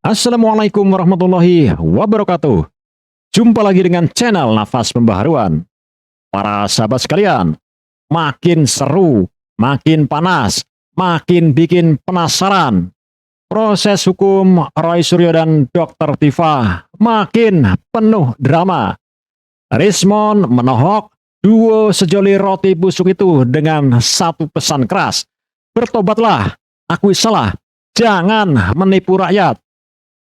Assalamualaikum warahmatullahi wabarakatuh. Jumpa lagi dengan channel Nafas Pembaharuan. Para sahabat sekalian, makin seru, makin panas, makin bikin penasaran. Proses hukum Roy Suryo dan Dr. Tifa makin penuh drama. Rismond menohok duo sejoli roti busuk itu dengan satu pesan keras. Bertobatlah, akui salah, jangan menipu rakyat.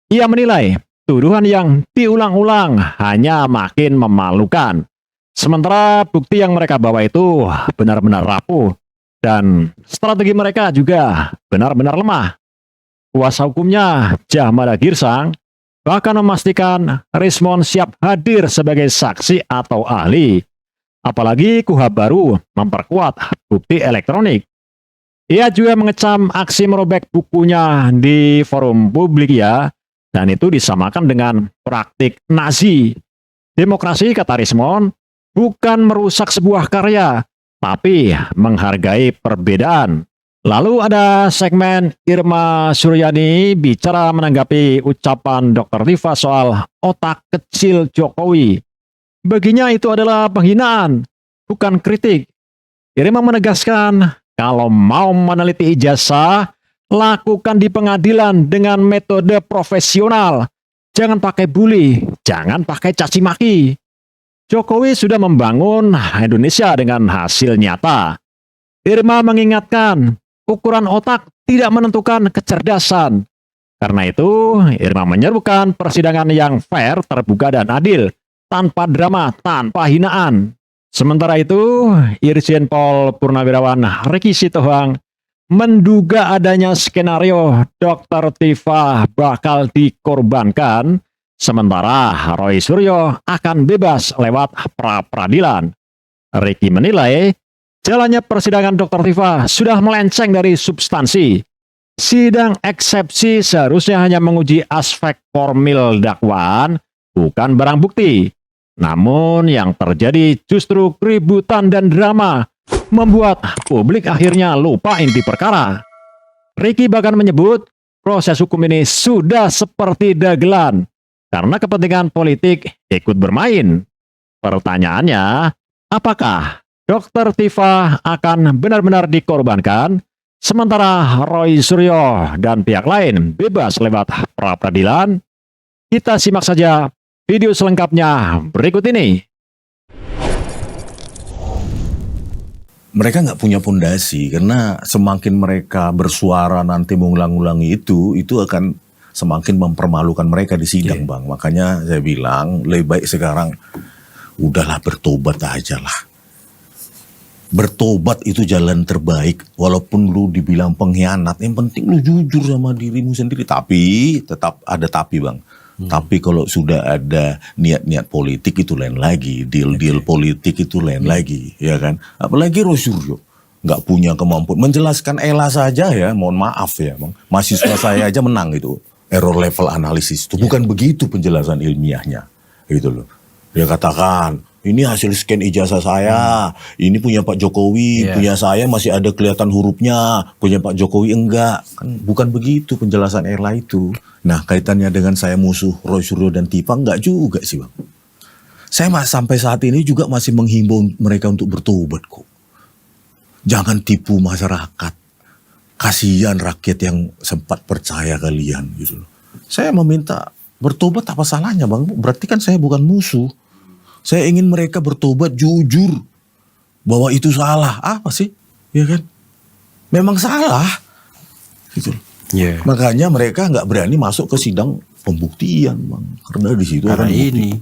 Ia menilai tuduhan yang diulang-ulang hanya makin memalukan. Sementara bukti yang mereka bawa itu benar-benar rapuh dan strategi mereka juga benar-benar lemah. Kuasa hukumnya Jahmada Girsang bahkan memastikan Rismond siap hadir sebagai saksi atau ahli. Apalagi KUHP baru memperkuat bukti elektronik. Ia juga mengecam aksi merobek bukunya di forum publik ya. Dan itu disamakan dengan praktik Nazi. Demokrasi, kata Rismond, bukan merusak sebuah karya, tapi menghargai perbedaan. Lalu ada segmen Irma Suryani bicara menanggapi ucapan Dr. Tifa soal otak kecil Jokowi. Baginya itu adalah penghinaan, bukan kritik. Irma menegaskan, kalau mau meneliti ijazah, lakukan di pengadilan dengan metode profesional. Jangan pakai bully, jangan pakai caci maki. Jokowi sudah membangun Indonesia dengan hasil nyata. Irma mengingatkan, ukuran otak tidak menentukan kecerdasan. Karena itu, Irma menyerukan persidangan yang fair, terbuka dan adil, tanpa drama, tanpa hinaan. Sementara itu, Irjen Pol Purnawirawan Riki Sitohang menduga adanya skenario Dr. Tifa bakal dikorbankan, sementara Roy Suryo akan bebas lewat pra-peradilan. Riki menilai jalannya persidangan Dr. Tifa sudah melenceng dari substansi. Sidang eksepsi seharusnya hanya menguji aspek formil dakwaan, bukan barang bukti. Namun yang terjadi justru keributan dan drama, membuat publik akhirnya lupa inti perkara. Riki bahkan menyebut proses hukum ini sudah seperti dagelan karena kepentingan politik ikut bermain. Pertanyaannya, apakah Dr. Tifa akan benar-benar dikorbankan sementara Roy Suryo dan pihak lain bebas lewat pra-peradilan? Kita simak saja video selengkapnya berikut ini. Mereka nggak punya pondasi karena semakin mereka bersuara nanti mengulang-ulangi itu akan semakin mempermalukan mereka di sidang, Bang. Makanya saya bilang lebih baik sekarang udahlah bertobat aja lah. Bertobat itu jalan terbaik, walaupun lu dibilang pengkhianat, yang penting lu jujur sama dirimu sendiri. Tapi tetap ada tapi, Bang. Tapi kalau sudah ada niat-niat politik itu lain lagi, deal-deal politik itu lain lagi, ya kan? Apalagi Roy Suryo nggak punya kemampuan menjelaskan Ella saja ya, mohon maaf ya, Bang. Mahasiswa saya aja menang itu error level analisis itu, bukan begitu penjelasan ilmiahnya, gitu loh. Dia katakan ini hasil scan ijazah saya, ini punya Pak Jokowi, punya saya masih ada kelihatan hurufnya, punya Pak Jokowi enggak. Kan bukan begitu penjelasan Ella itu. Nah, kaitannya dengan saya musuh Roy Suryo dan Tifa enggak juga sih, Bang. Saya sampai saat ini juga masih menghimbau mereka untuk bertobat kok. Jangan tipu masyarakat. Kasihan rakyat yang sempat percaya kalian gitu loh. Saya meminta bertobat, apa salahnya, Bang? Berarti kan saya bukan musuh. Saya ingin mereka bertobat jujur bahwa itu salah. Apa sih? Ya kan? Memang salah. Gitu. Yeah. Makanya mereka nggak berani masuk ke sidang pembuktian, Bang. Karena di situ karena ini.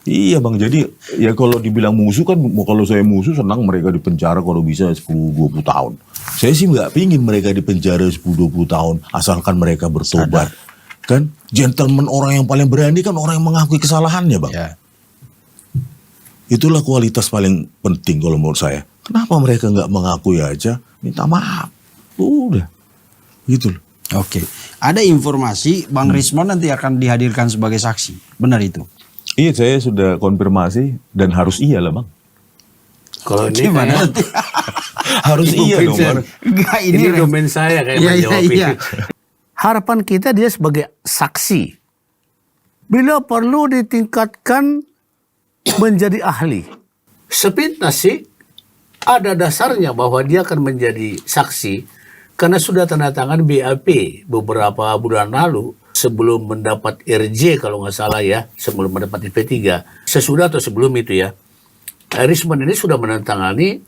Iya, Bang. Jadi ya kalau dibilang musuh kan, kalau saya musuh senang mereka dipenjara kalau bisa 10-20 tahun. Saya sih nggak pingin mereka dipenjara 10-20 tahun asalkan mereka bertobat. Sadar. Kan gentleman, orang yang paling berani kan orang yang mengakui kesalahannya, Bang. Yeah. Itulah kualitas paling penting kalau menurut saya. Kenapa mereka nggak mengakui aja, minta maaf? Udah, gitu loh. Oke, ada informasi Bang Rismond nanti akan dihadirkan sebagai saksi, benar itu? Iya, saya sudah konfirmasi dan harus iya lah, Bang. Kalau ini gimana? Harus iya dong, Bang. Enggak, ini domain saya kayak jawab ini. harapan kita dia sebagai saksi. Beliau perlu ditingkatkan menjadi ahli. Sepintas sih ada dasarnya bahwa dia akan menjadi saksi karena sudah tanda tangan BAP beberapa bulan lalu sebelum mendapat RJ kalau nggak salah ya, sebelum mendapat IP3. Sesudah atau sebelum itu ya, Rismond ini sudah menandatangani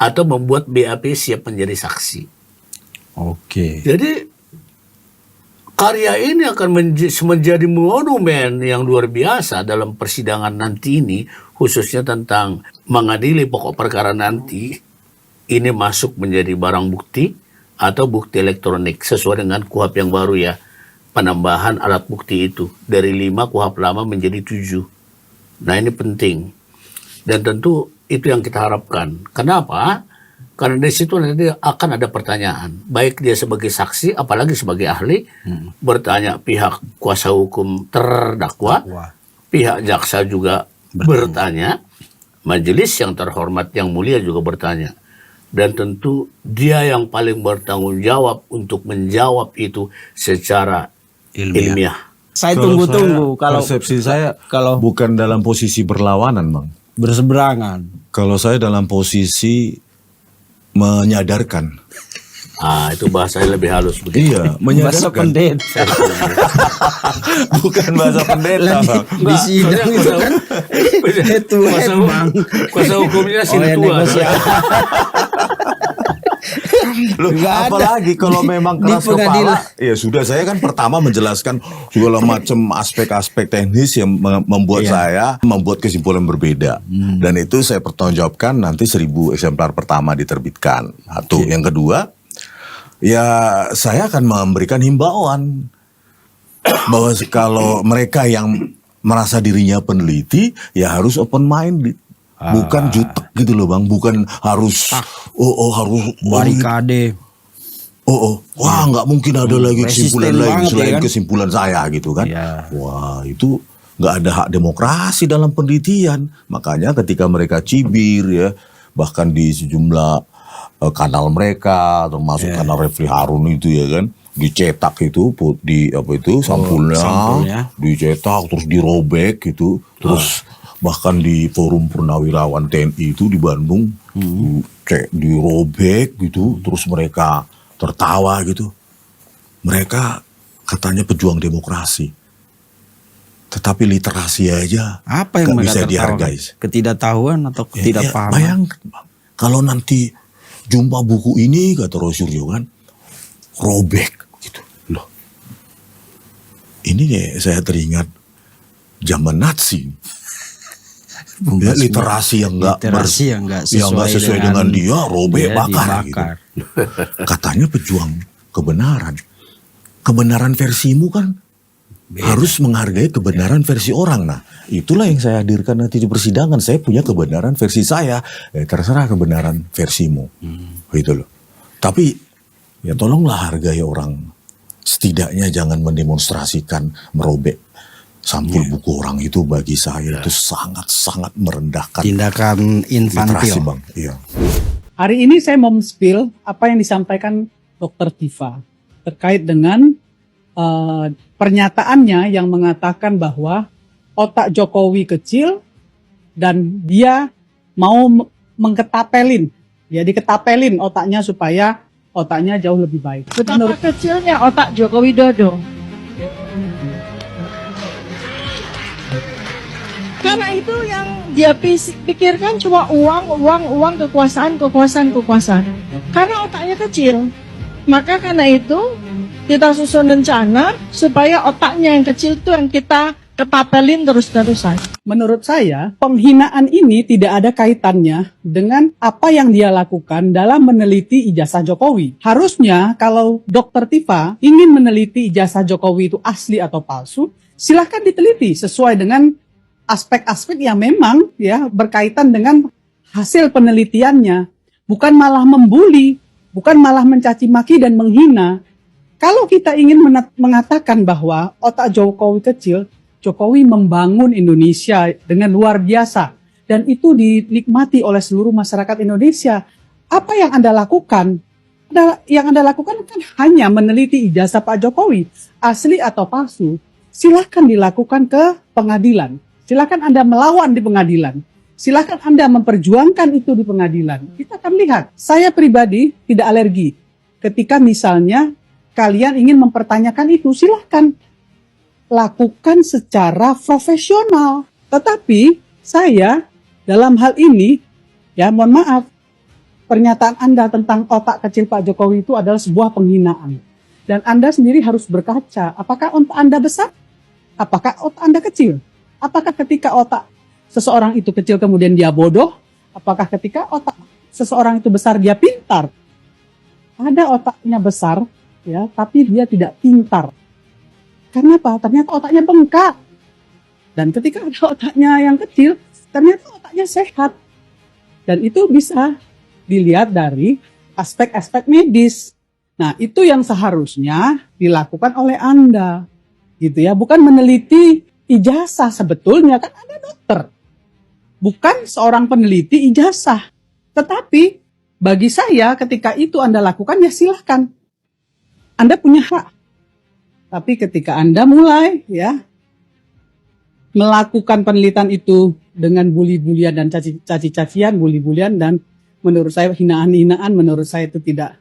atau membuat BAP siap menjadi saksi. Oke. Jadi karya ini akan menjadi monumen yang luar biasa dalam persidangan nanti ini, khususnya tentang mengadili pokok perkara nanti. Ini masuk menjadi barang bukti atau bukti elektronik sesuai dengan KUHP yang baru ya. Penambahan alat bukti itu dari 5 KUHP lama menjadi 7. Nah ini penting. Dan tentu itu yang kita harapkan. Kenapa? Karena dari situ nanti akan ada pertanyaan. Baik dia sebagai saksi, apalagi sebagai ahli, bertanya pihak kuasa hukum terdakwa, pihak jaksa juga bertanya, majelis yang terhormat, yang mulia juga bertanya. Dan tentu dia yang paling bertanggung jawab untuk menjawab itu secara ilmiah. Saya tunggu-tunggu kalau persepsi saya kalau bukan dalam posisi berlawanan, Bang. berseberangan. Kalau saya dalam posisi menyadarkan. Itu bahasanya lebih halus begitu. Iya, Bahasa menyadarkan. pendeta. Bukan bahasa pendeta, Bang. Di sidang itu kan kuasa, kuasa hukumnya sini tua. negosiasi. Loh, Nggak ada. apalagi kalau memang Di keras pengadilan. kepala, ya sudah, saya kan pertama menjelaskan segala macam aspek-aspek teknis yang membuat saya membuat kesimpulan berbeda. Dan itu saya pertanggungjawabkan nanti 1000 eksemplar pertama diterbitkan. Satu, yang kedua, ya saya akan memberikan himbauan bahwa kalau mereka yang merasa dirinya peneliti, ya harus open minded. Bukan jutek gitu loh, Bang. Bukan harus harus Barikade. wah nggak mungkin ada lagi kesimpulan Resisten lain banget selain ya kan? kesimpulan saya gitu kan. Iya. Wah itu nggak ada hak demokrasi dalam penelitian. Makanya ketika mereka cibir ya, bahkan di sejumlah kanal mereka, termasuk kanal Refli Harun itu ya kan, dicetak itu di apa itu sampulnya, dicetak terus dirobek gitu, terus bahkan di forum Purnawirawan TNI itu di Bandung dirobek gitu, terus mereka tertawa gitu. Mereka katanya pejuang demokrasi, tetapi literasi aja Apa yang nggak mereka bisa tertawa? dihargai. Ketidaktahuan atau ketidakpahaman? Bayangkan Bang, kalau nanti jumpa buku ini kata Rosuryo kan, robek gitu loh. Ini kayak saya teringat zaman Nazi. Ya, literasi yang nggak sesuai dengan dia, robek, bakar gitu. Katanya pejuang kebenaran. Kebenaran versimu kan harus menghargai kebenaran versi orang. Nah, itulah yang saya hadirkan nanti di persidangan. Saya punya kebenaran versi saya. Terserah kebenaran versimu. Gitu loh. Tapi ya tolonglah hargai orang. Setidaknya jangan mendemonstrasikan merobek sampul buku orang. Itu bagi saya itu sangat-sangat merendahkan Tindakan literasi, infantil. Bang. Iya. Hari ini saya mau spill apa yang disampaikan Dr. Tifa terkait dengan pernyataannya yang mengatakan bahwa otak Jokowi kecil dan dia mau mengketapelin, ya diketapelin otaknya supaya otaknya jauh lebih baik. Betapa kecilnya otak Joko Widodo. Karena itu yang dia pikirkan cuma uang, kekuasaan. Karena otaknya kecil. Maka karena itu kita susun rencana supaya otaknya yang kecil itu yang kita ketapelin terus-terusan. Menurut saya, penghinaan ini tidak ada kaitannya dengan apa yang dia lakukan dalam meneliti ijazah Jokowi. Harusnya kalau Dr. Tifa ingin meneliti ijazah Jokowi itu asli atau palsu, silahkan diteliti sesuai dengan aspek-aspek yang memang ya berkaitan dengan hasil penelitiannya. Bukan malah membuli, bukan malah mencaci maki dan menghina. Kalau kita ingin mengatakan bahwa otak Jokowi kecil, Jokowi membangun Indonesia dengan luar biasa. Dan itu dinikmati oleh seluruh masyarakat Indonesia. Apa yang Anda lakukan? yang Anda lakukan kan hanya meneliti ijazah Pak Jokowi, asli atau palsu. Silakan dilakukan ke pengadilan. Silakan Anda melawan di pengadilan. Silakan Anda memperjuangkan itu di pengadilan. Kita akan lihat. Saya pribadi tidak alergi. Ketika misalnya kalian ingin mempertanyakan itu, silakan lakukan secara profesional. Tetapi saya dalam hal ini, ya mohon maaf, pernyataan Anda tentang otak kecil Pak Jokowi itu adalah sebuah penghinaan. Dan Anda sendiri harus berkaca, apakah otak Anda besar? Apakah otak Anda kecil? Apakah ketika otak seseorang itu kecil kemudian dia bodoh? Apakah ketika otak seseorang itu besar dia pintar? Ada otaknya besar, ya, tapi dia tidak pintar. Karena apa? Ternyata otaknya bengkak. Dan ketika ada otaknya yang kecil, ternyata otaknya sehat. Dan itu bisa dilihat dari aspek-aspek medis. Nah, itu yang seharusnya dilakukan oleh Anda. Gitu ya, bukan meneliti ijazah. Sebetulnya kan Anda dokter. Bukan seorang peneliti ijazah. Tetapi bagi saya ketika itu Anda lakukan, ya silahkan. Anda punya hak. Tapi ketika Anda mulai ya melakukan penelitian itu dengan bully-bulian dan caci-cacian, bully-bulian dan menurut saya hinaan-hinaan, menurut saya itu tidak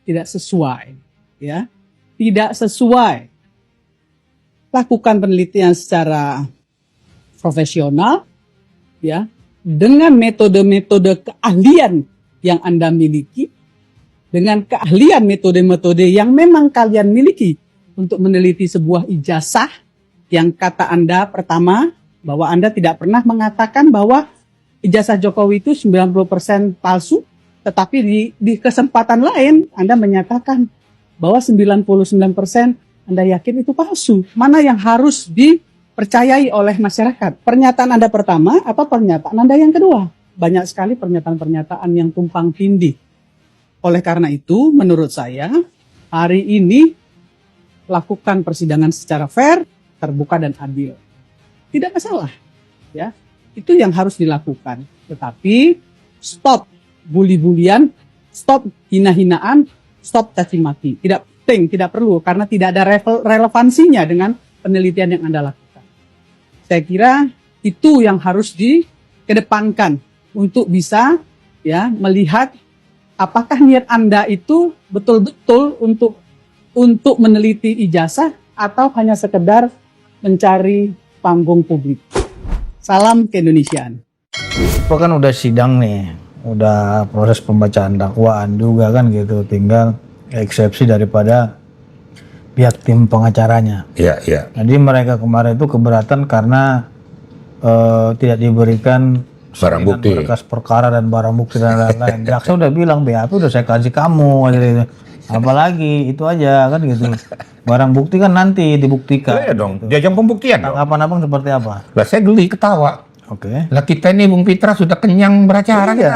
sesuai, ya, tidak sesuai. Lakukan penelitian secara profesional, ya, dengan metode-metode keahlian yang Anda miliki, dengan keahlian metode-metode yang memang kalian miliki untuk meneliti sebuah ijazah yang kata Anda pertama bahwa Anda tidak pernah mengatakan bahwa ijazah Jokowi itu 90% palsu, tetapi di kesempatan lain Anda menyatakan bahwa 99% Anda yakin itu palsu. Mana yang harus dipercayai oleh masyarakat? Pernyataan Anda pertama atau pernyataan Anda yang kedua? Banyak sekali pernyataan-pernyataan yang tumpang tindih. Oleh karena itu, menurut saya, hari ini lakukan persidangan secara fair, terbuka dan adil. Tidak masalah, ya. Itu yang harus dilakukan. Tetapi stop bully-bulian, stop hina-hinaan, stop caci maki. Tidak penting, tidak perlu karena tidak ada relevansinya dengan penelitian yang Anda lakukan. Saya kira itu yang harus dikedepankan untuk bisa ya melihat apakah niat Anda itu betul-betul untuk meneliti ijazah atau hanya sekedar mencari panggung publik. Salam keindonesiaan. Itu kan udah sidang nih, udah proses pembacaan dakwaan juga kan gitu, tinggal eksepsi daripada pihak tim pengacaranya. Iya, iya. Jadi mereka kemarin itu keberatan karena tidak diberikan Barang bukti. berkas perkara dan barang bukti dan lain-lain. Jaksa udah bilang BAP udah saya kasih kamu, gitu. Apalagi itu aja kan gitu. Barang bukti kan nanti dibuktikan. Iya dong, diajang pembuktian dong. Tanggapan abang seperti apa? Lah saya geli ketawa. Oke. Lah kita ini Bung Pitra sudah kenyang beracara Iya. kita.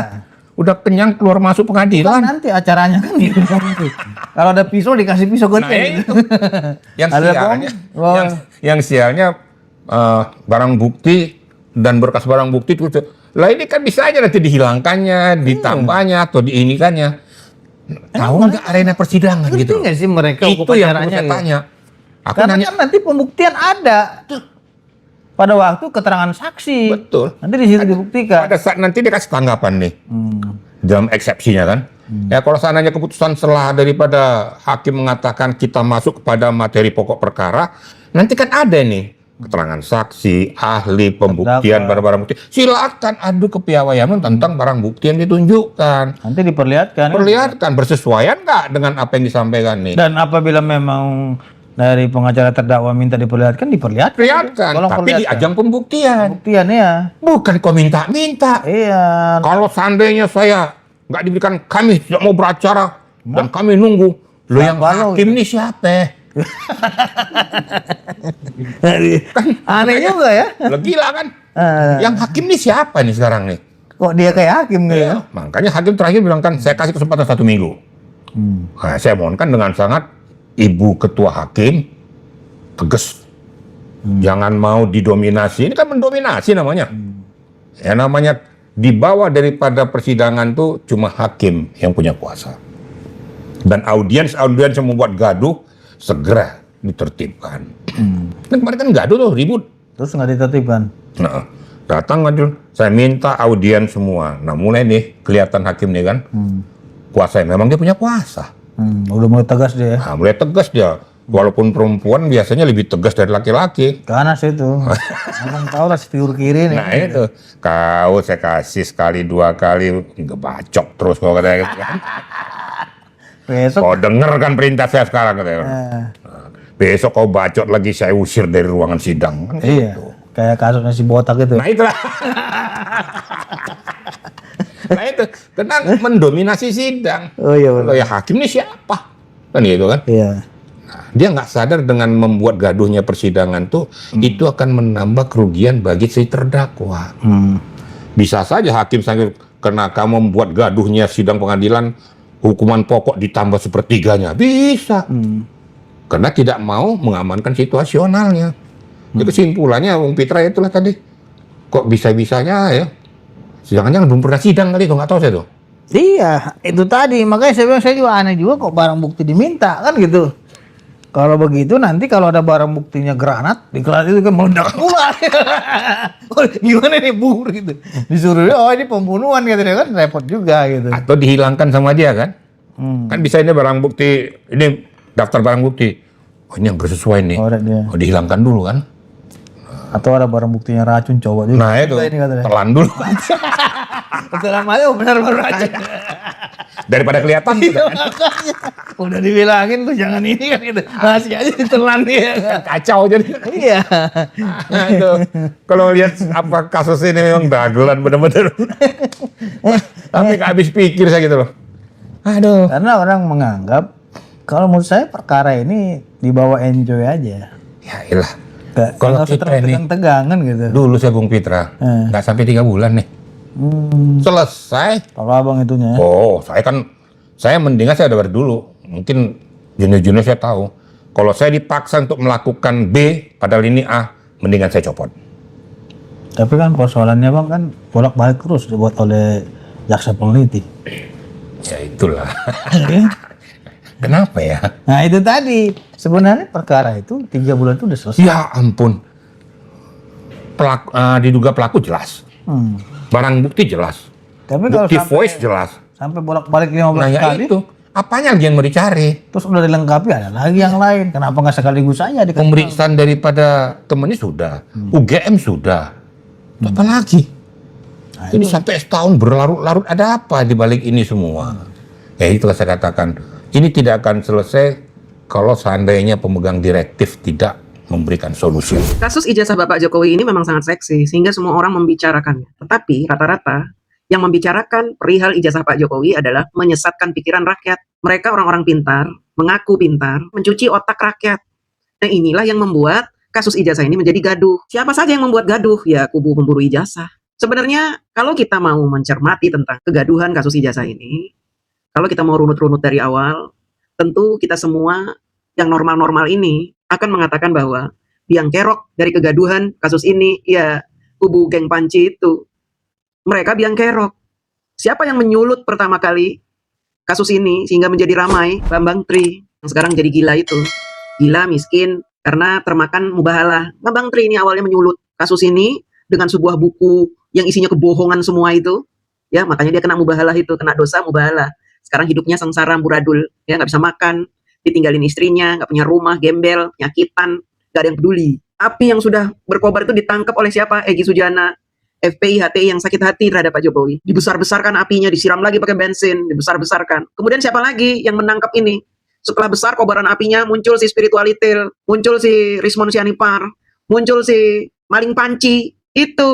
Udah kenyang keluar masuk Kan pengadilan. nanti acaranya kan gitu. Kalau ada pisau dikasih pisau Nah gede. itu. Yang Ada sialnya, bom? Oh. yang sialnya barang bukti dan berkas barang bukti itu. Lah ini kan bisa aja nanti dihilangkannya, ditambahnya atau diinikannya. Tahu nggak arena persidangan Ngerti gitu? nggak sih mereka Itu hukum yang acaranya perlu saya gitu? tanya. Aku Karena nanya, kan nanti pembuktian ada. Pada waktu keterangan saksi. betul. Nanti di situ dibuktikan. Pada saat nanti dia kasih tanggapan nih. Dalam eksepsinya kan. Ya kalau seandainya keputusan setelah daripada hakim mengatakan kita masuk kepada materi pokok perkara, nanti kan ada nih keterangan saksi, ahli, pembuktian, Terdakwa. barang-barang bukti. Silakan adu kepiawaian tentang barang bukti yang ditunjukkan. Nanti diperlihatkan. Perlihatkan bersesuaian nggak dengan apa yang disampaikan nih. Dan apabila memang dari pengacara terdakwa minta diperlihatkan, diperlihatkan. Perlihatkan, Tolong tapi di perlihatkan. ajang pembuktian. Pembuktian ya. Bukan kau minta-minta. Iya. Kalau seandainya saya nggak diberikan, kami tidak mau beracara dan kami nunggu. Lo yang Kalau- hakim nih siapa? Aneh juga ya. Lo gila kan? Eh, Yang hakim nih siapa nih sekarang nih? Kok dia kayak hakim gitu ya? Makanya hakim terakhir bilang kan saya kasih kesempatan 1 minggu. Nah, saya mohonkan dengan sangat Ibu Ketua Hakim tegas. Jangan mau didominasi. Ini kan mendominasi namanya. Ya namanya di bawah daripada persidangan tuh cuma hakim yang punya kuasa. Dan audiens yang membuat gaduh segera ditertibkan. Kan kemarin kan gaduh tuh, ribut. Terus nggak ditertibkan. Nah, datang kan, saya minta audiens semua. Nah, mulai nih kelihatan hakim nih kan, kuasa, memang dia punya kuasa. Udah mulai tegas dia. Nah, mulai tegas dia. Walaupun perempuan biasanya lebih tegas dari laki-laki. Ganas itu. Abang tahu lah setir kiri nih. Nah itu, kau saya kasih sekali 2 kali, ngebacok terus kalau katanya gitu kan. Besok. Kau denger kan perintah saya sekarang katanya. Besok kau bacot lagi, saya usir dari ruangan sidang. Kan Iya. gitu. Kayak kasusnya si botak itu. Nah itulah. Nah itu, karena mendominasi sidang. Oh iya Kalau benar. ya hakim ini siapa? Kan gitu kan. Iya. Dia nggak sadar dengan membuat gaduhnya persidangan tuh, itu akan menambah kerugian bagi si terdakwa. Bisa saja hakim sampai karena kamu membuat gaduhnya sidang pengadilan, hukuman pokok ditambah sepertiganya. Bisa. Karena tidak mau mengamankan situasionalnya. Jadi kesimpulannya, Bung Pitra itulah tadi. Kok bisa-bisanya ya? Jangan-jangan belum pernah sidang kali itu, nggak tahu saya tuh. Iya, itu tadi. Makanya saya bilang, saya juga aneh juga kok barang bukti diminta, kan gitu. Kalau begitu nanti kalau ada barang buktinya granat, dikelar itu kan meledak pula. Oh, gimana nih Bu gitu. Disuruh dia, oh ini pembunuhan katanya kan, repot juga gitu. Atau dihilangkan sama dia kan? Kan bisa ini barang bukti, ini daftar barang bukti. Oh ini yang bersesuai nih. Oh, ada dia. Oh dihilangkan dulu kan? Atau ada barang buktinya racun, coba juga. Nah itu, Ini katanya. telan dulu. Setelah malu benar baru racun. Daripada kelihatan gitu kan? Udah dibilangin tuh jangan ini kan gitu. Masih aja ditelan dia kan. Kacau jadi. Iya. Nah, itu. Kalau lihat apa kasus ini memang dagelan bener-bener. Tapi gak habis pikir saya gitu loh. Aduh. Karena orang menganggap kalau menurut saya perkara ini dibawa enjoy aja. Ya ilah. Kalau Kalau kita terlalu ini tegang-tegangan gitu. dulu saya Bung Pitra, nggak sampai 3 bulan nih. Selesai. Kalau abang itunya. Oh, saya mendingan saya dari dulu. Mungkin junior-junior saya tahu. Kalau saya dipaksa untuk melakukan B, padahal ini A, mendingan saya copot. Tapi kan persoalannya bang kan bolak-balik terus dibuat oleh jaksa peneliti. Ya itulah. Kenapa ya? Nah itu tadi sebenarnya perkara itu 3 bulan itu udah selesai. Ya ampun. Diduga pelaku jelas. Barang bukti jelas. Tapi kalau Bukti sampai, voice jelas. sampai bolak-balik 15 Nah ya kali, itu. Apanya lagi yang mau dicari? terus udah dilengkapi ada lagi yang lain. Kenapa nggak sekaligus aja dikasih tahu? Pemeriksaan daripada temennya sudah. UGM sudah. Apa lagi? Ini sampai setahun berlarut-larut, ada apa di balik ini semua? Ya itulah saya katakan. Ini tidak akan selesai kalau seandainya pemegang direktif tidak memberikan solusi. Kasus ijazah Bapak Jokowi ini memang sangat seksi, sehingga semua orang membicarakannya. Tetapi rata-rata yang membicarakan perihal ijazah Pak Jokowi adalah menyesatkan pikiran rakyat. Mereka orang-orang pintar, mengaku pintar, mencuci otak rakyat. Nah inilah yang membuat kasus ijazah ini menjadi gaduh. Siapa saja yang membuat gaduh? Ya kubu pemburu ijazah. Sebenarnya kalau kita mau mencermati tentang kegaduhan kasus ijazah ini, kalau kita mau runut-runut dari awal, tentu kita semua yang normal-normal ini akan mengatakan bahwa biang kerok dari kegaduhan kasus ini, ya kubu geng Panci itu. Mereka biang kerok. Siapa yang menyulut pertama kali kasus ini sehingga menjadi ramai? Bambang Tri, yang sekarang jadi gila itu. Gila, miskin, karena termakan mubahalah. Bambang Tri ini awalnya menyulut kasus ini dengan sebuah buku yang isinya kebohongan semua itu. Ya, makanya dia kena mubahalah itu, kena dosa mubahalah. Sekarang hidupnya sengsara amburadul, ya nggak bisa makan, ditinggalin istrinya, nggak punya rumah, gembel, nyakitan, nggak ada yang peduli. Api yang sudah berkobar itu ditangkap oleh siapa? Egy Sujana, FPI, HTI yang sakit hati terhadap Pak Jokowi. Dibesar-besarkan apinya, disiram lagi pakai bensin, dibesar-besarkan. Kemudian siapa lagi yang menangkap ini? Setelah besar kobaran apinya, muncul si spiritualitil, muncul si Rismon Sianipar, muncul si Maling Panci, itu,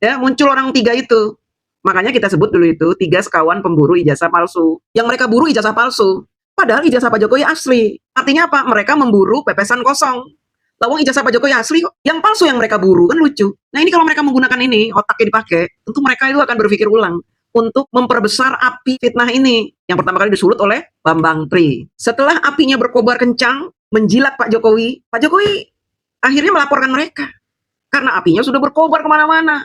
ya muncul orang 3 itu. Makanya kita sebut dulu itu 3 sekawan pemburu ijazah palsu. Yang mereka buru ijazah palsu. Padahal ijazah Pak Jokowi asli. Artinya apa? Mereka memburu pepesan kosong. Lawang ijazah Pak Jokowi asli kok. Yang palsu yang mereka buru, kan lucu. Nah ini kalau mereka menggunakan ini, otaknya dipakai, tentu mereka itu akan berpikir ulang untuk memperbesar api fitnah ini. Yang pertama kali disulut oleh Bambang Tri. Setelah apinya berkobar kencang, menjilat Pak Jokowi akhirnya melaporkan mereka. Karena apinya sudah berkobar kemana-mana.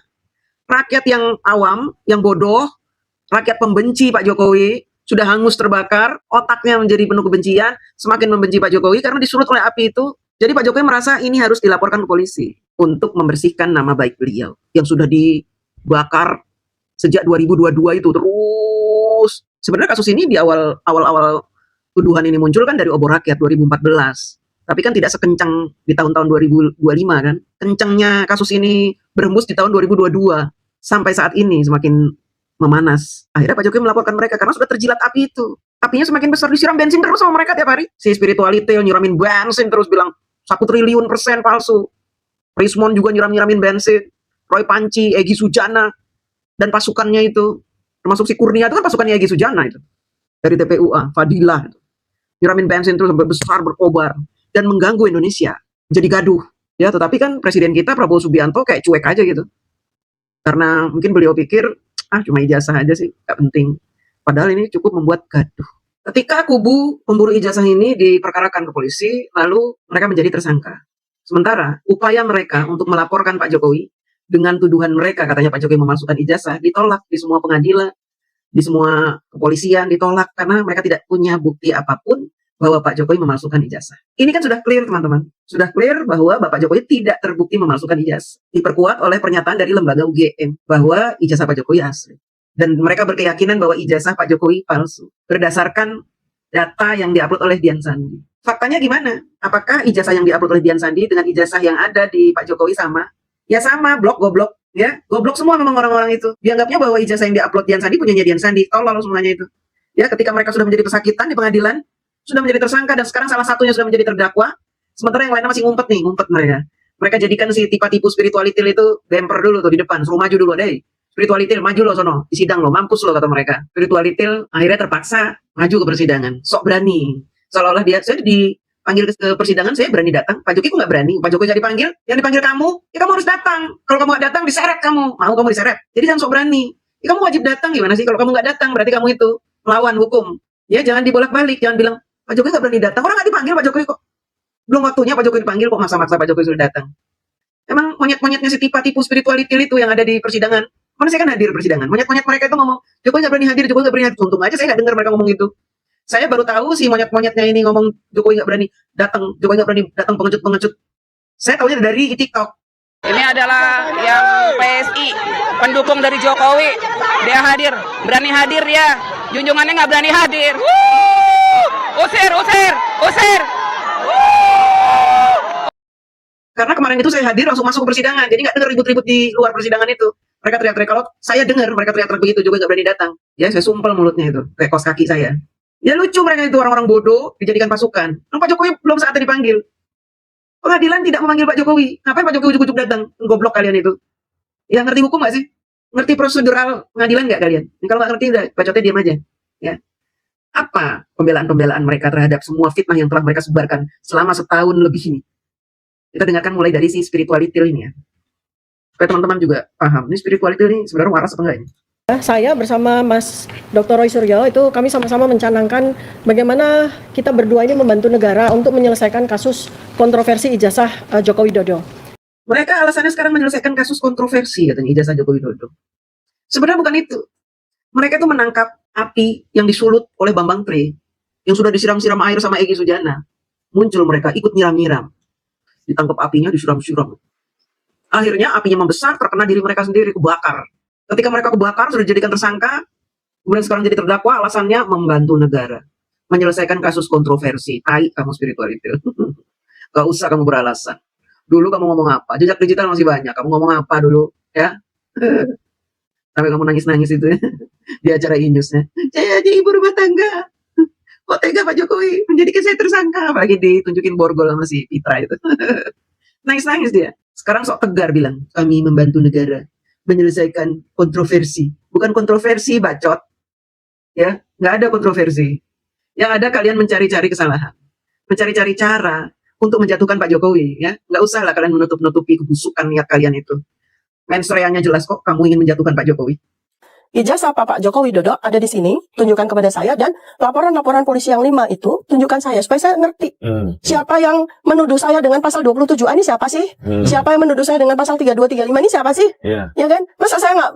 Rakyat yang awam, yang bodoh, rakyat pembenci Pak Jokowi, sudah hangus terbakar, otaknya menjadi penuh kebencian, semakin membenci Pak Jokowi karena disulut oleh api itu. Jadi Pak Jokowi merasa ini harus dilaporkan ke polisi untuk membersihkan nama baik beliau yang sudah dibakar sejak 2022 itu terus. Sebenarnya kasus ini di awal tuduhan ini muncul kan dari obor rakyat 2014. Tapi kan tidak sekencang di tahun-tahun 2025 kan. Kencangnya kasus ini berhembus di tahun 2022. Sampai saat ini semakin memanas. Akhirnya Pak Jokowi melaporkan mereka karena sudah terjilat api itu. Apinya semakin besar, disiram bensin terus sama mereka tiap hari. Si spirituality nyiramin bensin terus bilang 1 triliun % palsu. Rismon juga nyiramin bensin. Roy Panci, Egy Sujana, dan pasukannya itu. Termasuk si Kurnia itu kan pasukannya Egy Sujana itu. Dari TPUA, Fadilah. Nyiramin bensin terus sampai besar, berkobar. Dan mengganggu Indonesia. Jadi gaduh. Ya, tetapi kan Presiden kita Prabowo Subianto kayak cuek aja gitu. Karena mungkin beliau pikir, cuma ijazah aja sih, gak penting. Padahal ini cukup membuat gaduh. Ketika kubu pemburu ijazah ini diperkarakan ke polisi, lalu mereka menjadi tersangka. Sementara upaya mereka untuk melaporkan Pak Jokowi dengan tuduhan mereka, katanya Pak Jokowi memalsukan ijazah, ditolak di semua pengadilan, di semua kepolisian ditolak karena mereka tidak punya bukti apapun bahwa Pak Jokowi memalsukan ijazah. Ini kan sudah clear teman-teman. Sudah clear bahwa Bapak Jokowi tidak terbukti memalsukan ijazah. Diperkuat oleh pernyataan dari lembaga UGM bahwa ijazah Pak Jokowi asli. Dan mereka berkeyakinan bahwa ijazah Pak Jokowi palsu. Berdasarkan data yang diupload oleh Dian Sandi. Faktanya gimana? Apakah ijazah yang diupload oleh Dian Sandi dengan ijazah yang ada di Pak Jokowi sama? Ya sama, goblok. Ya, goblok semua memang orang-orang itu. Dianggapnya bahwa ijazah yang diupload Dian Sandi punyanya Dian Sandi. Tolol semuanya itu. Ya, ketika mereka sudah menjadi pesakitan di pengadilan, sudah menjadi tersangka dan sekarang salah satunya sudah menjadi terdakwa, sementara yang lainnya masih ngumpet mereka. Mereka jadikan si tipu spirituality itu bemper dulu tuh di depan, suruh maju dulu deh. Spirituality maju lo sono, di sidang lo, mampus lo kata mereka. Spirituality akhirnya terpaksa maju ke persidangan, sok berani. Seolah-olah saya dipanggil ke persidangan, saya berani datang. Pak Jokowi kok nggak berani? Pak Jokowi jadi dipanggil, yang dipanggil kamu, ya kamu harus datang. Kalau kamu nggak datang, diseret kamu. Mau kamu diseret. Jadi jangan sok berani. Ya kamu wajib datang gimana sih? Kalau kamu nggak datang, berarti kamu itu melawan hukum. Ya jangan dibolak-balik, jangan bilang Pak Jokowi nggak berani datang. Orang nggak dipanggil Pak Jokowi kok. Belum waktunya Pak Jokowi dipanggil kok maksa-maksa Pak Jokowi sudah datang. Emang monyet-monyetnya si tipu spirituality itu yang ada di persidangan. Mana saya kan hadir persidangan. Monyet-monyet mereka itu ngomong, Jokowi nggak berani hadir, Jokowi nggak berani hadir. Untung aja saya nggak dengar mereka ngomong itu. Saya baru tahu si monyet-monyetnya ini ngomong Jokowi nggak berani datang, Jokowi nggak berani datang pengecut-pengecut. Saya tahunya dari TikTok. Ini adalah yang PSI, pendukung dari Jokowi. Dia hadir, berani hadir dia. Junjungannya nggak berani hadir. Usir. Karena kemarin itu saya hadir langsung masuk ke persidangan, jadi nggak dengar ribut-ribut di luar persidangan itu. Mereka teriak-teriak, kalau saya dengar mereka teriak-teriak begitu, Jokowi nggak berani datang. Ya saya sumpel mulutnya itu, kayak kos kaki saya. Ya lucu mereka itu orang-orang bodoh dijadikan pasukan. Pak Jokowi belum saatnya dipanggil. Pengadilan tidak memanggil Pak Jokowi. Ngapain Pak Jokowi ujuk-ujuk datang? Goblok kalian itu. Ya ngerti hukum nggak sih? Ngerti prosedural pengadilan nggak kalian? Kalau nggak ngerti, udah bacotnya diam aja. Ya. Apa pembelaan-pembelaan mereka terhadap semua fitnah yang telah mereka sebarkan selama setahun lebih ini? Kita dengarkan mulai dari si spirituality ini ya. Supaya teman-teman juga paham, ini spirituality ini sebenarnya waras atau enggak ini? Saya bersama Mas Dr. Roy Suryo itu kami sama-sama mencanangkan bagaimana kita berdua ini membantu negara untuk menyelesaikan kasus kontroversi ijazah Joko Widodo. Mereka alasannya sekarang menyelesaikan kasus kontroversi katanya ijazah Joko Widodo. Sebenarnya bukan itu. Mereka itu menangkap api yang disulut oleh Bambang Tri yang sudah disiram-siram air sama Egy Sujana. Muncul mereka ikut nyiram-nyiram. Ditangkap apinya, disiram-siram. Akhirnya apinya membesar, terkena diri mereka sendiri, kebakar. Ketika mereka kebakar, sudah dijadikan tersangka, kemudian sekarang jadi terdakwa, alasannya membantu negara. Menyelesaikan kasus kontroversi. Tai kamu spirituality. Gak usah kamu beralasan. Dulu kamu ngomong apa? Jejak digital masih banyak. Kamu ngomong apa dulu? Ya. Sampai kamu nangis-nangis itu ya. Di acara Inews-nya. Saya jadi ibu rumah tangga. Kok tega Pak Jokowi menjadikan saya tersangka? Apalagi ditunjukin borgol sama si Pitra itu. Nangis-nangis dia. Sekarang sok tegar bilang, kami membantu negara menyelesaikan kontroversi. Bukan kontroversi, bacot. Ya, nggak ada kontroversi. Yang ada kalian mencari-cari kesalahan. Mencari-cari cara untuk menjatuhkan Pak Jokowi. Ya, nggak usah lah kalian menutup-nutupi kebusukan niat kalian itu. Mensreanya jelas kok, kamu ingin menjatuhkan Pak Jokowi. ijazah Pak Joko Widodo ada di sini, tunjukkan kepada saya, dan laporan-laporan polisi yang 5 itu tunjukkan saya supaya saya ngerti siapa yang menuduh saya dengan pasal 27A ini siapa sih? Siapa yang menuduh saya dengan pasal 3235 ini siapa sih? Ya kan? Masa saya nggak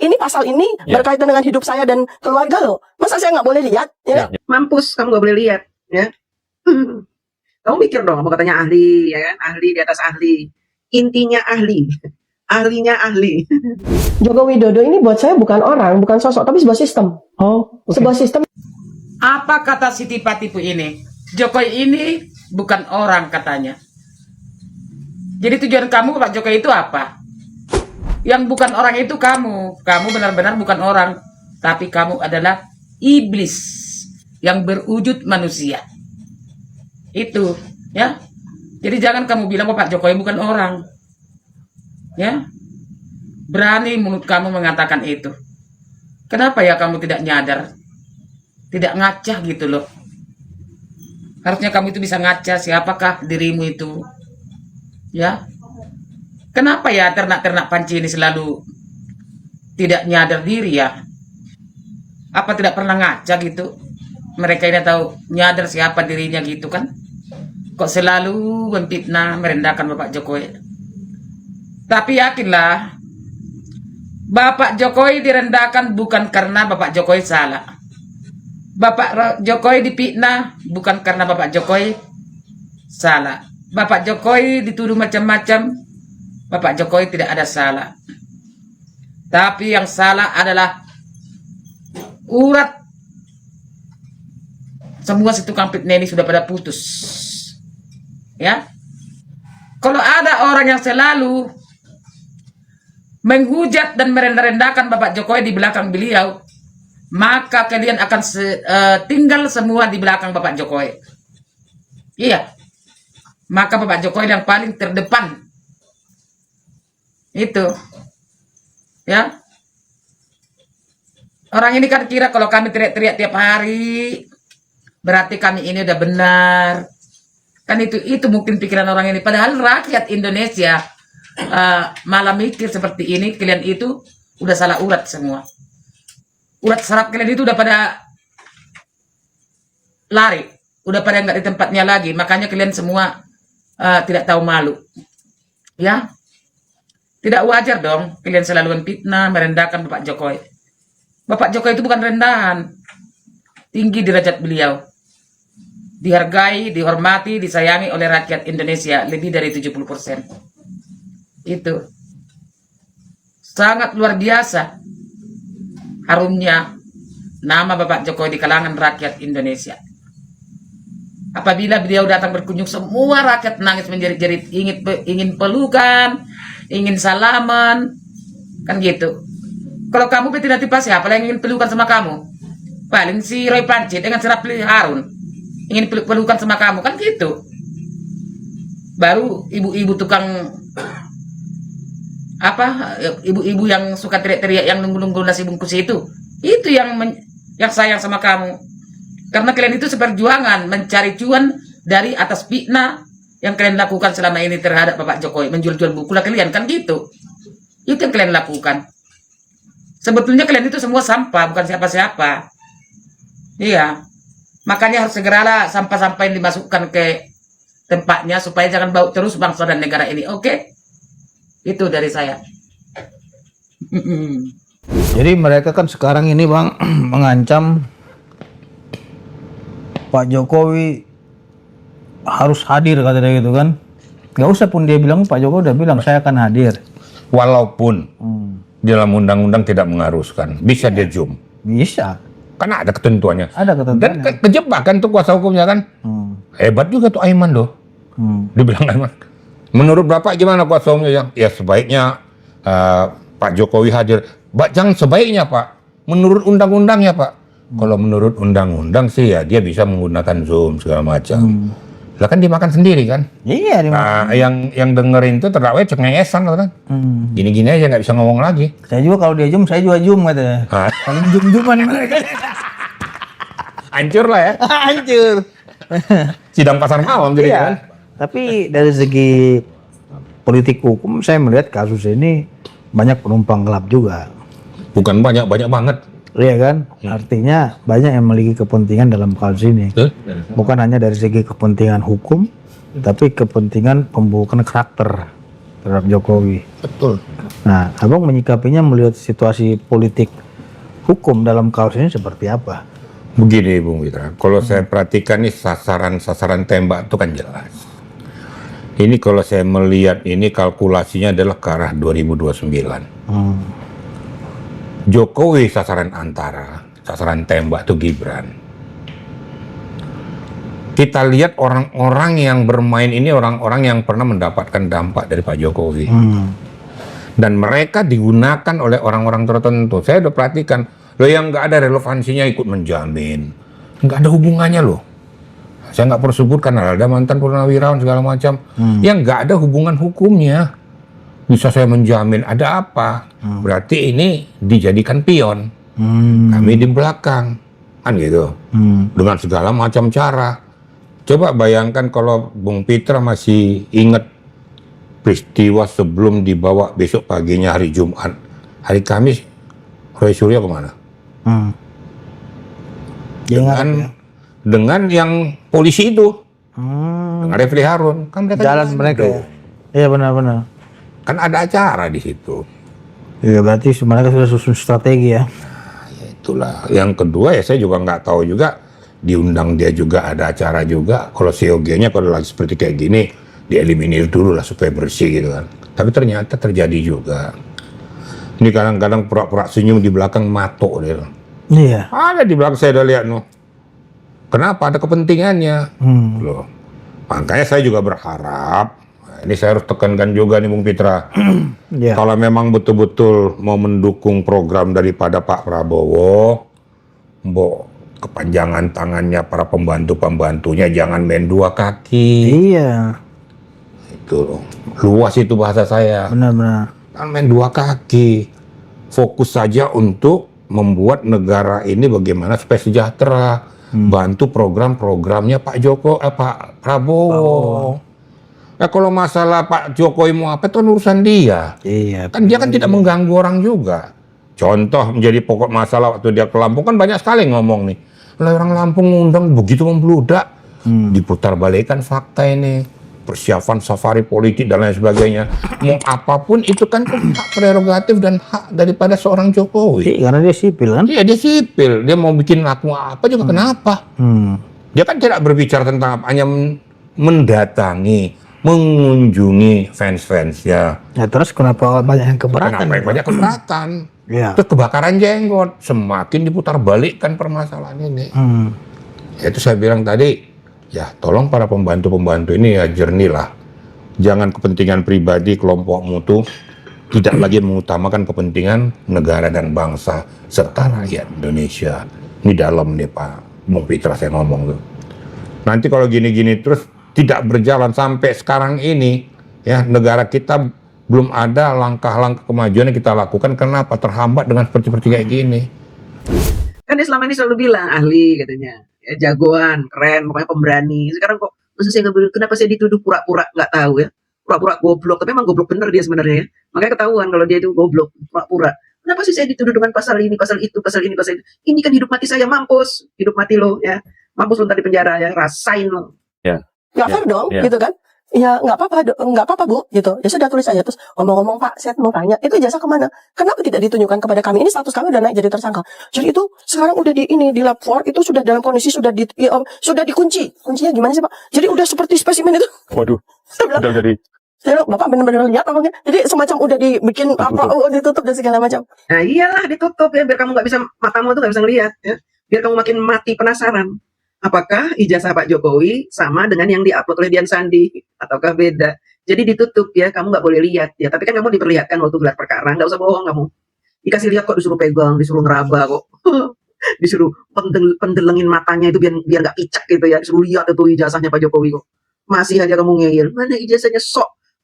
ini pasal ini berkaitan dengan hidup saya dan keluarga loh. Masa saya nggak boleh lihat? Ya kan? Mampus, kamu gak boleh lihat, ya. Kamu mikir dong, kamu katanya ahli, ya kan? Ahli di atas ahli. Intinya ahli. Ahlinya ahli. Joko Widodo ini buat saya bukan orang, bukan sosok, tapi sebuah sistem. Sebuah sistem. Apa kata si tipu ini? Jokowi ini bukan orang katanya. Jadi tujuan kamu Pak Jokowi itu apa? Yang bukan orang itu kamu. Kamu benar-benar bukan orang. Tapi kamu adalah iblis yang berwujud manusia. Itu, ya. Jadi jangan kamu bilang Pak Jokowi bukan orang. Ya, berani mulut kamu mengatakan itu. Kenapa ya kamu tidak nyadar, tidak ngaca gitu loh? Harusnya kamu itu bisa ngaca siapakah dirimu itu, ya? Kenapa ya ternak-ternak panci ini selalu tidak nyadar diri ya? Apa tidak pernah ngaca gitu? Mereka ini tahu nyadar siapa dirinya gitu kan? Kok selalu memfitnah, merendahkan Bapak Jokowi? Tapi yakinlah, Bapak Jokowi direndahkan bukan karena Bapak Jokowi salah. Bapak Jokowi dipitnah bukan karena Bapak Jokowi salah. Bapak Jokowi dituduh macam-macam, Bapak Jokowi tidak ada salah. Tapi yang salah adalah urat. Semua si tukang fitnah ini sudah pada putus. Ya. Kalau ada orang yang selalu menghujat dan merendah-rendahkan Bapak Jokowi di belakang beliau, maka kalian akan tinggal semua di belakang Bapak Jokowi. Iya. Maka Bapak Jokowi yang paling terdepan. Itu. Ya. Orang ini kan kira kalau kami teriak-teriak tiap hari, berarti kami ini udah benar. Kan itu mungkin pikiran orang ini. Padahal rakyat Indonesia malah mikir seperti ini, kalian itu udah salah urat semua. Urat saraf kalian itu udah pada lari, udah pada nggak di tempatnya lagi. Makanya kalian semua tidak tahu malu, ya. Tidak wajar dong kalian selalu menfitnah, merendahkan Bapak Jokowi. Bapak Jokowi itu bukan rendahan, tinggi derajat beliau, dihargai, dihormati, disayangi oleh rakyat Indonesia lebih dari 70%. Itu sangat luar biasa harumnya nama Bapak Jokowi di kalangan rakyat Indonesia. Apabila beliau datang berkunjung, semua rakyat nangis menjerit-jerit, ingin pelukan, ingin salaman, kan gitu. Kalau kamu tidak tipe siapa yang ingin pelukan sama kamu? Paling si Roy Pancit dengan si Rapli Harun ingin pelukan sama kamu, kan gitu. Baru ibu-ibu tukang ibu-ibu yang suka teriak-teriak, yang nunggu-nunggu nasi bungkus itu yang sayang sama kamu, karena kalian itu seperjuangan mencari cuan dari atas fitnah yang kalian lakukan selama ini terhadap Bapak Jokowi, menjual-jual buku lah kalian, kan gitu. Itu yang kalian lakukan. Sebetulnya kalian itu semua sampah, bukan siapa-siapa. Iya, makanya harus segeralah sampah-sampah yang dimasukkan ke tempatnya supaya jangan bau terus bangsa dan negara ini. Oke? Itu dari saya. Jadi mereka kan sekarang ini Bang mengancam Pak Jokowi harus hadir katanya gitu kan. Gak usah pun dia bilang, Pak Jokowi udah bilang saya akan hadir. Walaupun di dalam undang-undang tidak mengharuskan, bisa dia zoom. Bisa. Karena ada ketentuannya. Ada ketentuannya. Dan kejebak kan tuh kuasa hukumnya kan. Hebat juga tuh Aiman loh. Dibilang Aiman. Menurut Bapak gimana kuasa hukumnya? Ya sebaiknya Pak Jokowi hadir. Jangan sebaiknya Pak. Menurut undang-undangnya Pak. Kalau menurut undang-undang sih ya dia bisa menggunakan Zoom segala macam. Lah kan dimakan sendiri kan? Iya dimakan. Yang dengerin tuh terdakwa cengengesan kan? Gini-gini aja nggak bisa ngomong lagi. Saya juga kalau dia Zoom, saya juga Zoom katanya. Kalau Zoom-Zooman mereka. Hancur lah ya. Hancur. Sidang pasar malam jadi kan? Tapi dari segi politik hukum saya melihat kasus ini banyak penumpang gelap juga. Bukan banyak banget. Iya kan? Artinya banyak yang memiliki kepentingan dalam kasus ini. Bukan hanya dari segi kepentingan hukum, tapi kepentingan pembukaan karakter terhadap Jokowi. Betul. Nah, Abang menyikapinya melihat situasi politik hukum dalam kasus ini seperti apa? Begini Bung Witra, kalau saya perhatikan nih sasaran tembak itu kan jelas. Ini kalau saya melihat ini kalkulasinya adalah ke arah 2029. Jokowi sasaran antara, sasaran tembak itu Gibran. Kita lihat orang-orang yang bermain ini orang-orang yang pernah mendapatkan dampak dari Pak Jokowi. Dan mereka digunakan oleh orang-orang tertentu. Saya udah perhatikan, loh yang nggak ada relevansinya ikut menjamin. Nggak ada hubungannya loh. Saya nggak perlu sebutkan, ada mantan purnawirawan segala macam. Yang nggak ada hubungan hukumnya. Bisa saya menjamin ada apa? Berarti ini dijadikan pion. Kami di belakang. Kan gitu. Dengan segala macam cara. Coba bayangkan kalau Bung Pitra masih ingat peristiwa sebelum dibawa besok paginya hari Jumat. Hari Kamis, Roy Suryo kemana? Dengan yang polisi itu. Dengan Refli Harun. Kan mereka Jalan mereka. Iya benar-benar. Kan ada acara di situ. Iya berarti sebenarnya sudah susun strategi ya. Ya itulah. Yang kedua ya saya juga nggak tahu juga, diundang dia juga ada acara juga. Kalau COG-nya kalau lagi seperti kayak gini dieliminir dulu lah supaya bersih gitu kan. Tapi ternyata terjadi juga. Ini kadang-kadang pura-pura senyum di belakang matok dia. Iya. Ada di belakang saya udah lihat noh. Kenapa? Ada kepentingannya. Loh. Makanya saya juga berharap. Ini saya harus tekankan juga nih Bung Pitra. Kalau memang betul-betul mau mendukung program daripada Pak Prabowo, mbok kepanjangan tangannya para pembantu-pembantunya jangan main dua kaki. Iya. Itu luas itu bahasa saya. Benar-benar. Jangan main dua kaki. Fokus saja untuk membuat negara ini bagaimana supaya sejahtera. Bantu program-programnya Pak Pak Prabowo. Nah kalau masalah Pak Jokowi mau apa itu urusan dia. Iya. Kan dia kan tidak mengganggu orang juga. Contoh menjadi pokok masalah waktu dia ke Lampung kan banyak sekali ngomong nih. Lah orang Lampung ngundang begitu membludak. Diputar balikan fakta ini. Persiapan safari politik dan lain sebagainya. Mau apapun itu kan hak prerogatif dan hak daripada seorang Jokowi. Karena dia sipil kan? Iya dia sipil. Dia mau bikin laku apa juga kenapa. Dia kan tidak berbicara tentang apa. Hanya mendatangi, mengunjungi fans-fansnya. Ya terus kenapa banyak yang keberatan? Kenapa banyak keberatan? Terus kebakaran jenggot, semakin diputar balikkan permasalahan ini. Itu saya bilang tadi, ya tolong para pembantu-pembantu ini ya jernih lah. Jangan kepentingan pribadi kelompok mutu, tidak lagi mengutamakan kepentingan negara dan bangsa serta rakyat Indonesia. Ini dalam nih Pak Bung Pitra saya ngomong tuh. Nanti kalau gini-gini terus tidak berjalan sampai sekarang ini, ya negara kita belum ada langkah-langkah kemajuan yang kita lakukan. Kenapa? Terhambat dengan seperti kayak gini. Kan dia selama ini selalu bilang ahli katanya, ya, jagoan, keren, pokoknya pemberani. Sekarang kok maksud saya kenapa saya dituduh pura-pura nggak tahu ya, pura-pura goblok. Tapi emang goblok bener dia sebenarnya ya. Makanya ketahuan kalau dia itu goblok, pura-pura. Kenapa sih saya dituduh dengan pasal ini, pasal itu, pasal ini, pasal itu? Ini kan hidup mati saya, mampus, hidup mati lo ya, mampus lo ntar di penjara ya, rasain lo. Nggak fair dong, gitu kan? Ya nggak apa-apa Bu, gitu. Ya sudah tulis aja terus ngomong-ngomong Pak, saya mau tanya, itu ijazah kemana? Kenapa tidak ditunjukkan kepada kami? Ini status kami udah naik jadi tersangka. Jadi itu sekarang udah di lab 4 itu sudah dalam kondisi sudah dikunci. Kuncinya gimana sih Pak? Jadi udah seperti spesimen itu. Waduh, udah jadi. Saya Bapak benar-benar lihat apa jadi semacam udah dibikin ditutup dan segala macam. Nah iyalah ditutup ya, biar kamu nggak bisa, matamu tuh nggak bisa ngelihat ya. Biar kamu makin mati penasaran. Apakah ijazah Pak Jokowi sama dengan yang diupload oleh Dian Sandi ataukah beda? Jadi ditutup ya, kamu nggak boleh lihat ya. Tapi kan kamu diperlihatkan waktu gelar perkara, nggak usah bohong kamu. Dikasih lihat kok, disuruh pegang, disuruh ngeraba kok, disuruh pendelengin matanya itu biar nggak picak gitu ya. Disuruh lihat itu ijazahnya Pak Jokowi kok. Masih aja kamu ngeyel. Mana ijazahnya?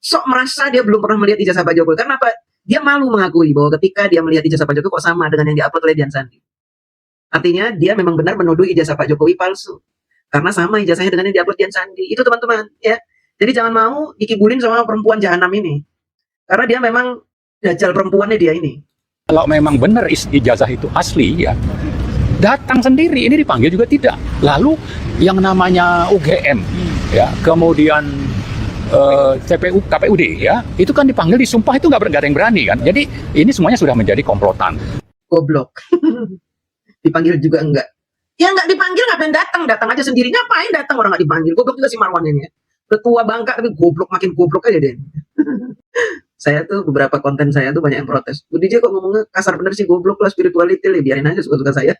Sok merasa dia belum pernah melihat ijazah Pak Jokowi. Karena apa? Dia malu mengakui bahwa ketika dia melihat ijazah Pak Jokowi kok sama dengan yang diupload oleh Dian Sandi. Artinya dia memang benar menuduh ijazah Pak Jokowi palsu. Karena sama ijazahnya dengan yang diupload Dian Sandi. Itu teman-teman ya. Jadi jangan mau dikibulin sama perempuan jahanam ini. Karena dia memang dajjal perempuannya dia ini. Kalau memang benar ijazah itu asli ya, datang sendiri, ini dipanggil juga tidak. Lalu yang namanya UGM, ya, kemudian KPUD, ya, itu kan dipanggil, disumpah, itu nggak ada yang berani kan. Jadi ini semuanya sudah menjadi komplotan. Goblok. Dipanggil juga enggak. Ya nggak dipanggil, ngapain datang aja sendiri. Ngapain datang orang nggak dipanggil? Goblok juga si Marwan ini ya. Ketua Bangka tapi goblok, makin goblok aja deh. Saya tuh beberapa konten saya tuh banyak yang protes. Bu DJ kok ngomongnya kasar bener sih, goblok lah, spirituality lah, biarin aja suka-suka saya.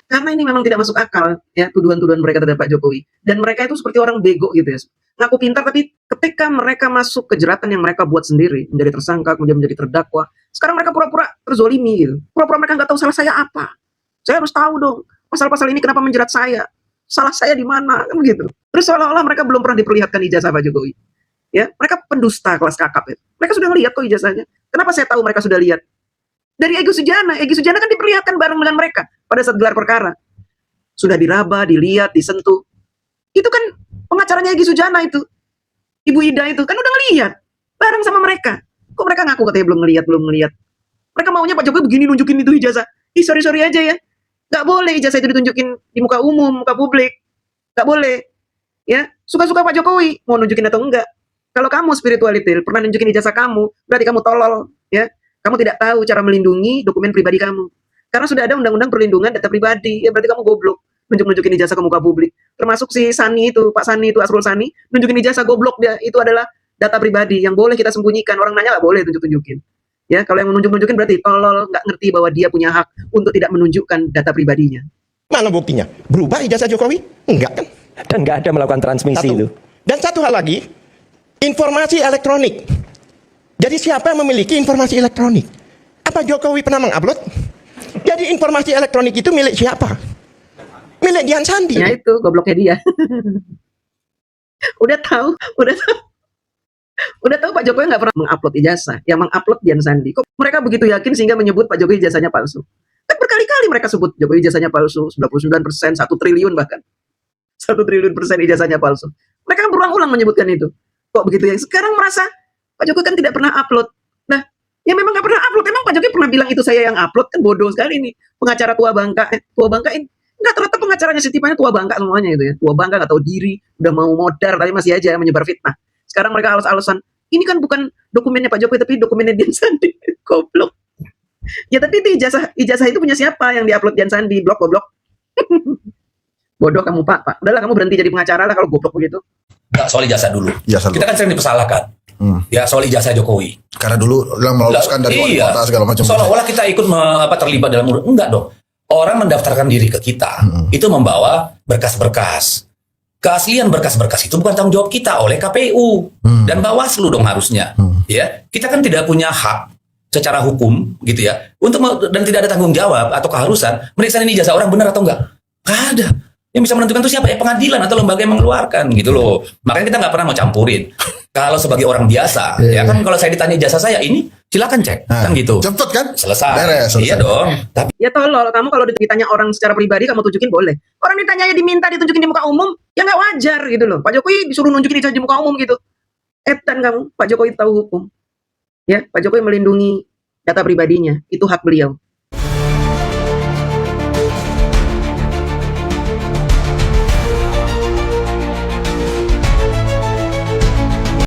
Karena ini memang tidak masuk akal ya, tuduhan-tuduhan mereka terhadap Pak Jokowi. Dan mereka itu seperti orang bego gitu ya. Ngaku pintar, tapi ketika mereka masuk ke jeratan yang mereka buat sendiri, menjadi tersangka, kemudian menjadi terdakwa, sekarang mereka pura-pura terzolimi gitu. Pura-pura mereka nggak tahu salah saya apa. Saya harus tahu dong, pasal-pasal ini kenapa menjerat saya. Salah saya di mana, kan begitu. Terus seolah-olah mereka belum pernah diperlihatkan ijazah Pak Jokowi. Ya, mereka pendusta kelas kakap ya. Mereka sudah lihat kok ijazahnya. Kenapa saya tahu mereka sudah lihat? Dari Egy Sujana. Egy Sujana kan diperlihatkan bareng dengan mereka pada saat gelar perkara. Sudah diraba, dilihat, disentuh. Itu kan pengacaranya Egy Sujana itu. Ibu Ida itu kan udah ngelihat bareng sama mereka. Kok mereka ngaku katanya belum ngelihat. Mereka maunya Pak Jokowi begini nunjukin itu ijazah. Sorry aja ya. Nggak boleh ijazah itu ditunjukin di muka umum, muka publik. Nggak boleh. Ya, suka-suka Pak Jokowi mau nunjukin atau enggak. Kalau kamu spirituality pernah nunjukin ijazah kamu, berarti kamu tolol, ya. Kamu tidak tahu cara melindungi dokumen pribadi kamu. Karena sudah ada undang-undang perlindungan data pribadi, ya berarti kamu goblok nunjukin ijazah ke muka publik. Termasuk si Sani itu, Pak Sani itu, Asrul Sani, nunjukin ijazah, goblok dia. Itu adalah data pribadi yang boleh kita sembunyikan. Orang nanya nggak boleh tunjukin. Ya, kalau yang menunjukin berarti tolol, nggak ngerti bahwa dia punya hak untuk tidak menunjukkan data pribadinya. Mana buktinya? Berubah ijazah Jokowi? Enggak kan? Dan nggak ada melakukan transmisi itu. Dan satu hal lagi, informasi elektronik. Jadi siapa yang memiliki informasi elektronik? Apa Jokowi pernah mengupload? Jadi informasi elektronik itu milik siapa? Milik Dian Sandi. Ya itu, gobloknya dia. Udah tahu Pak Jokowi nggak pernah mengupload ijazah. Yang mengupload Dian Sandi. Kok mereka begitu yakin sehingga menyebut Pak Jokowi ijazahnya palsu? Kan berkali-kali mereka sebut Jokowi ijazahnya palsu, 99%, 1 triliun bahkan. 1 triliun persen ijazahnya palsu. Mereka kan berulang-ulang menyebutkan itu. Kok begitu ya? Sekarang merasa Pak Jokowi kan tidak pernah upload. Nah, ya memang nggak pernah upload. Emang Pak Jokowi pernah bilang itu saya yang upload? Kan bodoh sekali ini. Pengacara Tua Bangka ini. Nggak, ternyata pengacaranya si tipenya Tua Bangka semuanya itu ya. Tua Bangka nggak tahu diri, udah mau modar, tapi masih aja menyebar fitnah. Sekarang mereka alus-alusan. Ini kan bukan dokumennya Pak Jokowi, tapi dokumennya Dian Sandi. Goblok. Ya tapi itu ijazah itu punya siapa yang diupload Dian Sandi? Blok, goblok. Bodoh kamu Pak. Udahlah kamu berhenti jadi pengacara lah kalau goblok begitu. Nggak, soal ijazah dulu. Kita kan sering dipersalahkan. Ya soal ijazah Jokowi. Karena dulu yang meloluskan dari wali kota segala macam. Seolah-olah kita ikut terlibat dalam urusan. Enggak dong. Orang mendaftarkan diri ke kita itu membawa berkas-berkas. Keaslian berkas-berkas itu bukan tanggung jawab kita oleh KPU dan Bawaslu dong harusnya. Ya, kita kan tidak punya hak secara hukum gitu ya dan tidak ada tanggung jawab atau keharusan meriksa ini ijazah orang benar atau enggak. Nggak ada. Yang bisa menentukan itu siapa? Ya pengadilan atau lembaga yang mengeluarkan gitu loh. Makanya kita nggak pernah mau campurin. Kalau sebagai orang biasa, ya kan kalau saya ditanya ijazah saya ini, silakan cek, kan gitu. Cepet kan? Selesai. Beres, Iya dong. Tapi ya tolol, kamu kalau ditanya orang secara pribadi kamu tunjukin boleh. Orang ditanya diminta ditunjukin di muka umum, ya nggak wajar gitu loh. Pak Jokowi disuruh nunjukin ijazah di muka umum gitu. Etan kamu, Pak Jokowi tahu hukum. Ya, Pak Jokowi melindungi data pribadinya, itu hak beliau.